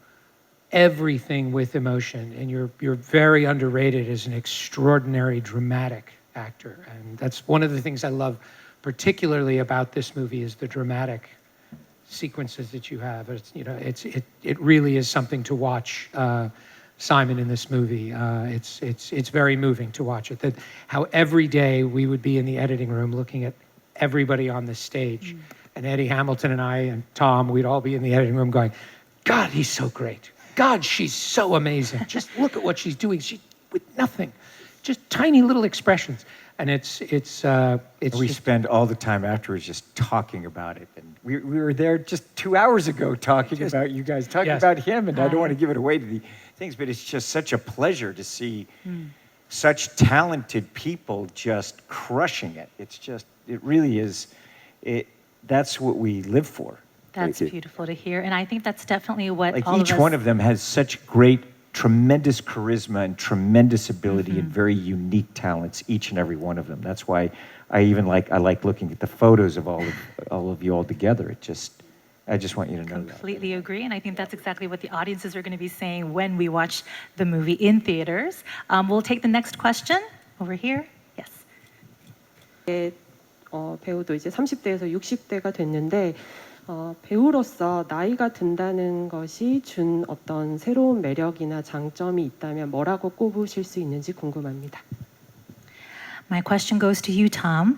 everything with emotion. And you're very underrated as an extraordinary dramatic actor. And that's one of the things I love particularly about this movie is the dramatic sequences that you have. It really is something to watch Simon in this movie. It's very moving to watch it. That how every day we would be in the editing room looking at everybody on the stage, and Eddie Hamilton and I and Tom, we'd all be in the editing room going, God, he's so great. God, she's so amazing. Just look at what she's doing. She with nothing, just tiny little expressions. And it's We just, spend all the time afterwards just talking about it. And we were there just 2 hours ago talking about you guys, talking Yes. about him. And I don't want to give it away to the things, but it's just such a pleasure to see such talented people just crushing it. It really is, that's what we live for. That's beautiful to hear. And I think that's definitely what Like all each of us... one of them has such great, tremendous charisma and tremendous ability and very unique talents, each and every one of them. That's why I like looking at the photos of all of you all together. I just want you to know that. Completely agree, and I think that's exactly what the audiences are going to be saying when we watch the movie in theaters. We'll take the next question over here. Yes. 배우도 이제 30대에서 60대가 됐는데 배우로서 나이가 든다는 것이 준 어떤 새로운 매력이나 장점이 있다면 뭐라고 꼽으실 수 있는지 궁금합니다. My question goes to you, Tom.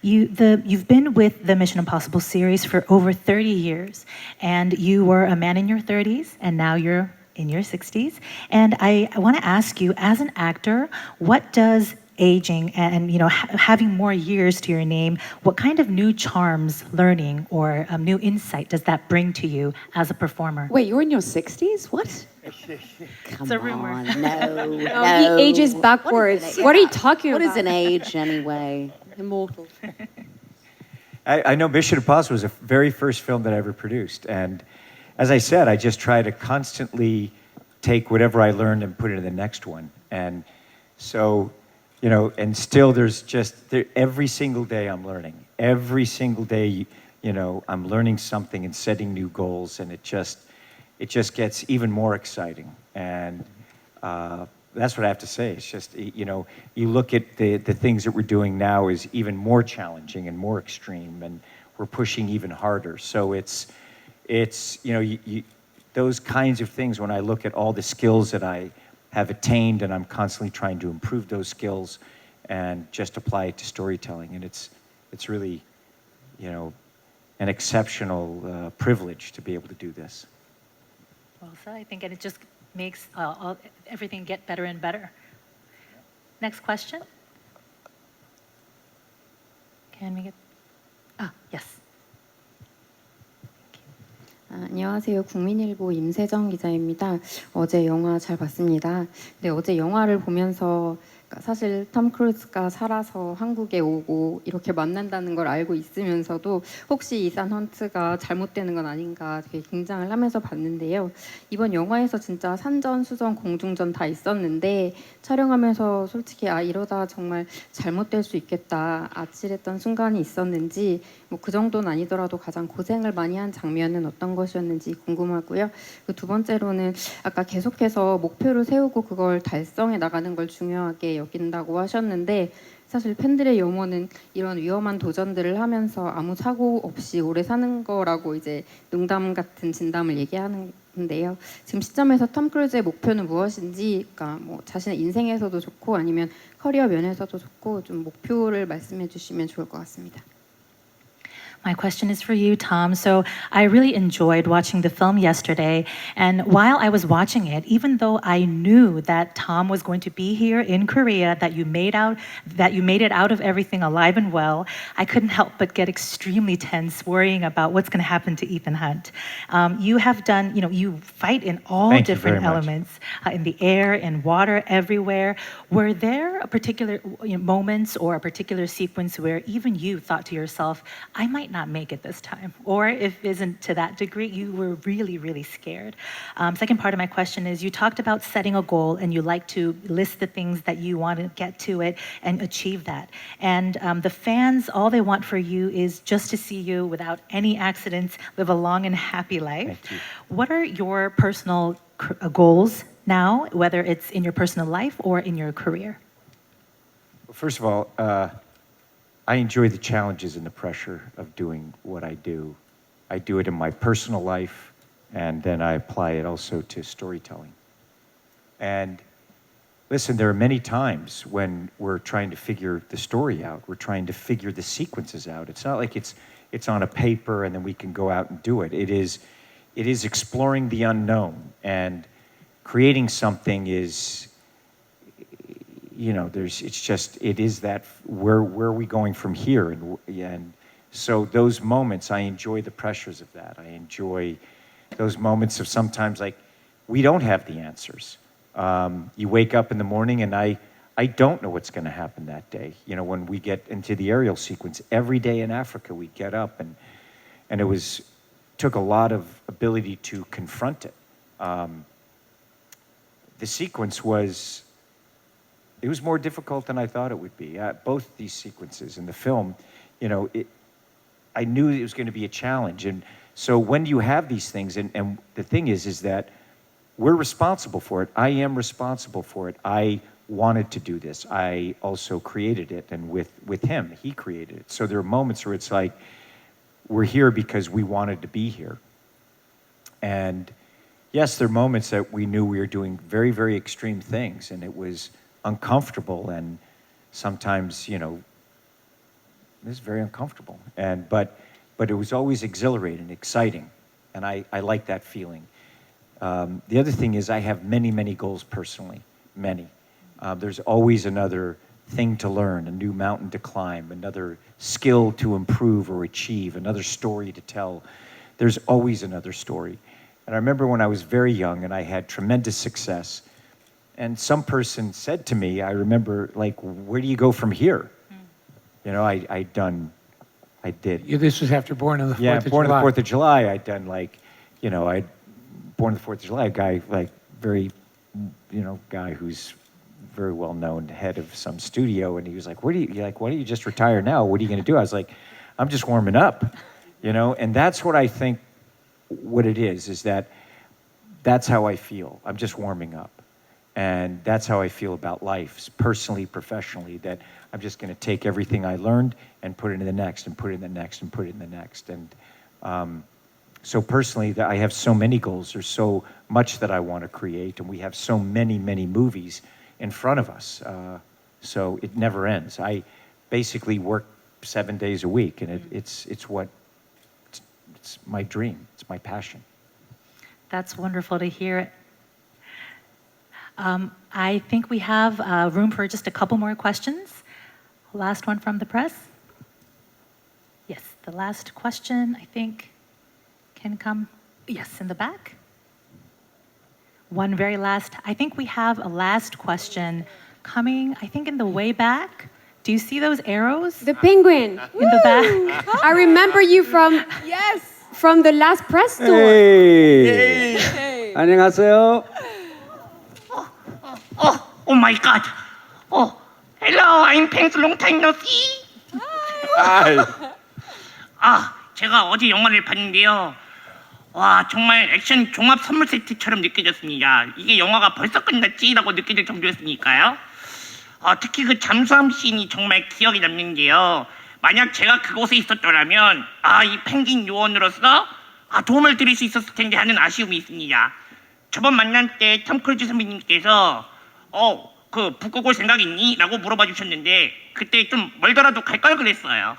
You've been with the Mission Impossible series for over 30 years, and you were a man in your 30s, and now you're in your 60s. And I want to ask you, as an actor, what does aging and having more years to your name, what kind of new charms, learning, or new insight does that bring to you as a performer? Wait, you're in your 60s? What? Come It's a rumor. on, no. No, he ages backwards. What are you talking What about? is an age anyway? Immortal. I know Mission Impossible was the very first film that I ever produced. And as I said, I just try to constantly take whatever I learned and put it in the next one. And so, and still every single day I'm learning. Every single day, I'm learning something and setting new goals. And it just gets even more exciting. And that's what I have to say. It's just, you look at the things that we're doing now is even more challenging and more extreme, and we're pushing even harder. So it's those kinds of things, when I look at all the skills that I have attained, and I'm constantly trying to improve those skills and just apply it to storytelling. And it's really, an exceptional privilege to be able to do this. Well said. I think it just makes everything get better and better. Next question. Can we get... yes. 안녕하세요. 국민일보 임세정 기자입니다. 어제 영화 잘 봤습니다. 근데 어제 영화를 보면서 사실 톰 크루즈가 살아서 한국에 오고 이렇게 만난다는 걸 알고 있으면서도 혹시 이산 헌트가 잘못되는 건 아닌가 되게 긴장을 하면서 봤는데요. 이번 영화에서 진짜 산전, 수전, 공중전 다 있었는데 촬영하면서 솔직히 이러다 정말 잘못될 수 있겠다 아찔했던 순간이 있었는지 그 정도는 아니더라도 가장 고생을 많이 한 장면은 어떤 것이었는지 궁금하고요. 두 번째로는 아까 계속해서 목표를 세우고 그걸 달성해 나가는 걸 중요하게 여긴다고 하셨는데 사실 팬들의 염원은 이런 위험한 도전들을 하면서 아무 사고 없이 오래 사는 거라고 이제 농담 같은 진담을 얘기하는데요. 지금 시점에서 톰 크루즈의 목표는 무엇인지, 그러니까 자신의 인생에서도 좋고 아니면 커리어 면에서도 좋고 좀 목표를 말씀해 주시면 좋을 것 같습니다. My question is for you, Tom. So I really enjoyed watching the film yesterday. And while I was watching it, even though I knew that Tom was going to be here in Korea, that you made it out of everything alive and well, I couldn't help but get extremely tense worrying about what's going to happen to Ethan Hunt. You have done, you fight in all different elements, in the air, in water, everywhere. Were there a particular moments or a particular sequence where even you thought to yourself, I might not make it this time, or if it isn't to that degree, you were really, really scared? Second part of my question is, you talked about setting a goal and you like to list the things that you want to get to it and achieve that. And the fans, all they want for you is just to see you without any accidents, live a long and happy life. What are your personal goals now, whether it's in your personal life or in your career? Well, first of all, I enjoy the challenges and the pressure of doing what I do. I do it in my personal life, and then I apply it also to storytelling. And listen, there are many times when we're trying to figure the story out. We're trying to figure the sequences out. It's not like it's on a paper and then we can go out and do it. It is exploring the unknown, and creating something is, you know, it is that, where are we going from here? And so those moments, I enjoy the pressures of that. I enjoy those moments of sometimes like, we don't have the answers. You wake up in the morning and I don't know what's going to happen that day. You know, when we get into the aerial sequence, every day in Africa, we get up and it took a lot of ability to confront it. The sequence was more difficult than I thought it would be. Both these sequences in the film, you know, I knew it was going to be a challenge. And so when you have these things, and the thing is that we're responsible for it. I am responsible for it. I wanted to do this. I also created it, and with him, he created it. So there are moments where it's like, we're here because we wanted to be here. And yes, there are moments that we knew we were doing very, very extreme things, and it was uncomfortable, and sometimes, you know, it was very uncomfortable. But it was always exhilarating, exciting, and I like that feeling. The other thing is I have many, many goals personally, many. There's always another thing to learn, a new mountain to climb, another skill to improve or achieve, another story to tell. There's always another story. And I remember when I was very young and I had tremendous success, and some person said to me, I remember, like, where do you go from here? You know, I did. This was after Born on the 4th of July. Yeah, Born on the 4th of July. I'd done, like, you know, Born on the 4th of July, a guy, like, very, you know, guy who's very well known, head of some studio, and he was like, why don't you just retire now? What are you going to do? I was like, I'm just warming up, you know? And that's what I think what it is that's how I feel. I'm just warming up. And that's how I feel about life, personally, professionally, that I'm just going to take everything I learned and put it in the next, and put it in the next, and put it in the next. And so personally, I have so many goals. There's so much that I want to create, and we have so many, many movies in front of us. So it never ends. I basically work 7 days a week, and it's my dream. It's my passion. That's wonderful to hear. I think we have room for just a couple more questions. Last one from the press. Yes, the last question, I think, can come. Yes, in the back. One very last. I think we have a last question coming, I think, in the way back. Do you see those arrows? The penguin. In the back. I remember you from the last press tour. Hey. 안녕하세요. Oh my God. Oh, hello, I'm Pence, long time no see. 제가 어제 영화를 봤는데요. 와, 정말 액션 종합 선물 세트처럼 느껴졌습니다. 이게 영화가 벌써 끝났지라고 느껴질 정도였으니까요. 특히 그 잠수함 씬이 정말 기억에 남는데요. 만약 제가 그곳에 있었더라면 이 펭귄 요원으로서 도움을 드릴 수 있었을 텐데 하는 아쉬움이 있습니다. 저번 만날 때 톰 크루즈 선배님께서 그 북극 올 생각 있니? 라고 물어봐 주셨는데 그때 좀 멀더라도 갈 걸 그랬어요.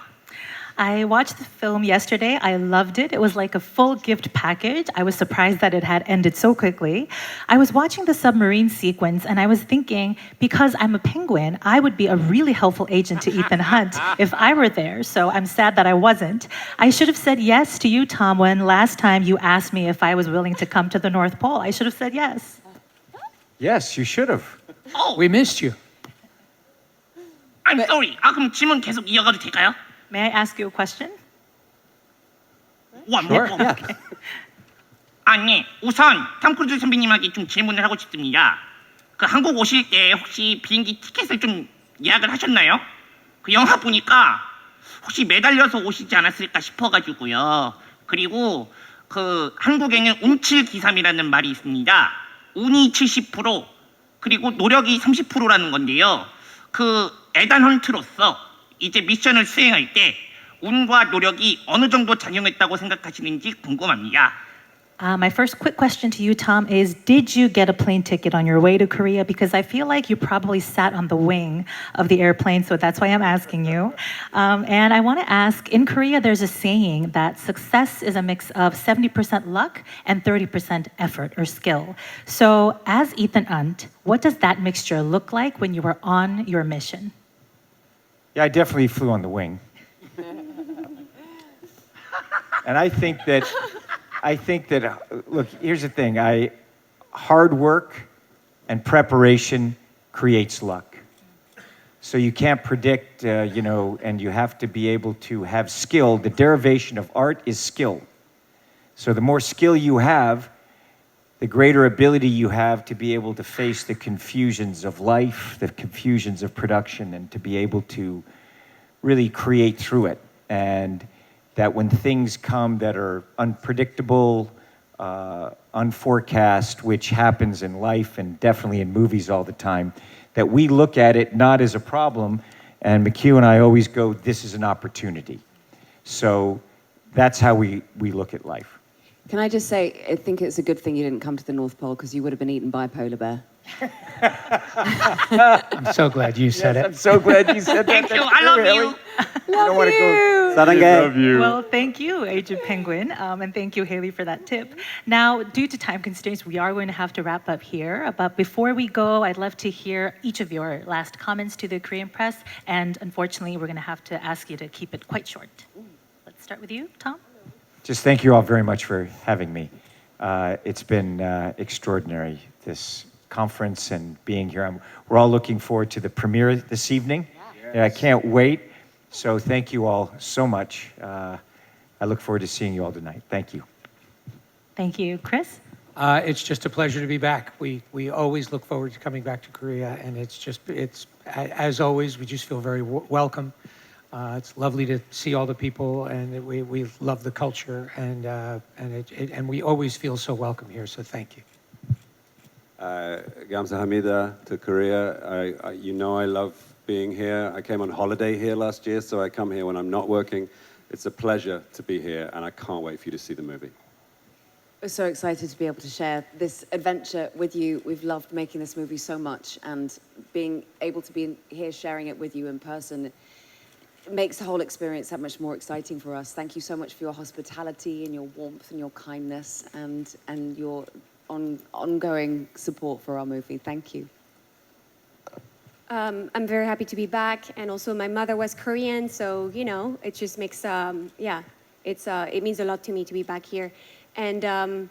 I watched the film yesterday. I loved it. It was like a full gift package. I was surprised that it had ended so quickly. I was watching the submarine sequence and I was thinking, because I'm a penguin, I would be a really helpful agent to Ethan Hunt if I were there. So I'm sad that I wasn't. I should have said yes to you, Tom, when last time you asked me if I was willing to come to the North Pole. I should have said yes. Yes, you should have. We missed you. I'm sorry. 그럼 질문 계속 이어가도 될까요? May I ask you a question? One more. Okay. 네. 우선 톰 크루즈 선배님에게 좀 질문을 하고 싶습니다. 그 한국 오실 때 혹시 비행기 티켓을 좀 예약을 하셨나요? 그 영화 보니까 혹시 매달려서 오시지 않았을까 싶어가지고요. 그리고 그 한국에는 운칠기삼이라는 말이 있습니다. 운이 70%, 그리고 노력이 30%라는 건데요. 그 에단 헌트로서 이제 미션을 수행할 때 운과 노력이 어느 정도 작용했다고 생각하시는지 궁금합니다. My first quick question to you, Tom, is did you get a plane ticket on your way to Korea? Because I feel like you probably sat on the wing of the airplane, so that's why I'm asking you. And I want to ask, in Korea, there's a saying that success is a mix of 70% luck and 30% effort or skill. So as Ethan Hunt, what does that mixture look like when you were on your mission? Yeah, I definitely flew on the wing. And I think that, look, here's the thing. Hard work and preparation creates luck. So you can't predict, and you have to be able to have skill. The derivation of art is skill. So the more skill you have, the greater ability you have to be able to face the confusions of life, the confusions of production, and to be able to really create through it. And that when things come that are unpredictable, unforecast, which happens in life and definitely in movies all the time, that we look at it not as a problem, and McHugh and I always go, this is an opportunity. So that's how we look at life. Can I just say, I think it's a good thing you didn't come to the North Pole because you would have been eaten by a polar bear. I'm so glad you said it. I'm so glad you said that. Thank you. I love you. Love you. 사랑해. Well, thank you, Agent Penguin, and thank you, Haley, for that tip. Now, due to time constraints, we are going to have to wrap up here. But before we go, I'd love to hear each of your last comments to the Korean press. And unfortunately, we're going to have to ask you to keep it quite short. Let's start with you, Tom. Just thank you all very much for having me. It's been extraordinary, this conference and being here. We're all looking forward to the premiere this evening. Yeah, I can't wait. So thank you all so much. I look forward to seeing you all tonight. Thank you. Thank you. Chris? It's just a pleasure to be back. We always look forward to coming back to Korea, and it's as always, we just feel very welcome. It's lovely to see all the people, and we love the culture, and we always feel so welcome here. So thank you. 감사합니다 to Korea. I love being here. I came on holiday here last year, so I come here when I'm not working. It's a pleasure to be here, and I can't wait for you to see the movie. We're so excited to be able to share this adventure with you. We've loved making this movie so much, and being able to be here sharing it with you in person makes the whole experience that much more exciting for us. Thank you so much for your hospitality and your warmth and your kindness and your ongoing support for our movie. Thank you. I'm very happy to be back, and also my mother was Korean, so it just makes it means a lot to me to be back here, and I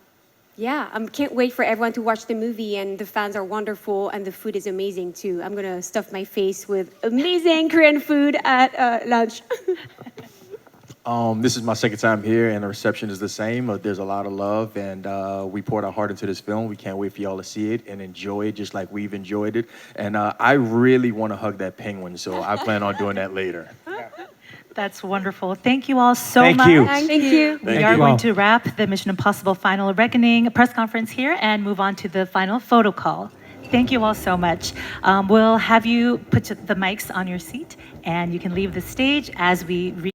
can't wait for everyone to watch the movie, and the fans are wonderful, and the food is amazing too. I'm gonna stuff my face with amazing Korean food at lunch. This is my second time here, and the reception is the same. There's a lot of love, and we poured our heart into this film. We can't wait for y'all to see it and enjoy it just like we've enjoyed it. And I really want to hug that penguin, so I plan on doing that later. That's wonderful. Thank you all so Thank much. you. Thank you. We are going to wrap the Mission Impossible Final Reckoning press conference here and move on to the final photo call. Thank you all so much. We'll have you put the mics on your seat, and you can leave the stage as we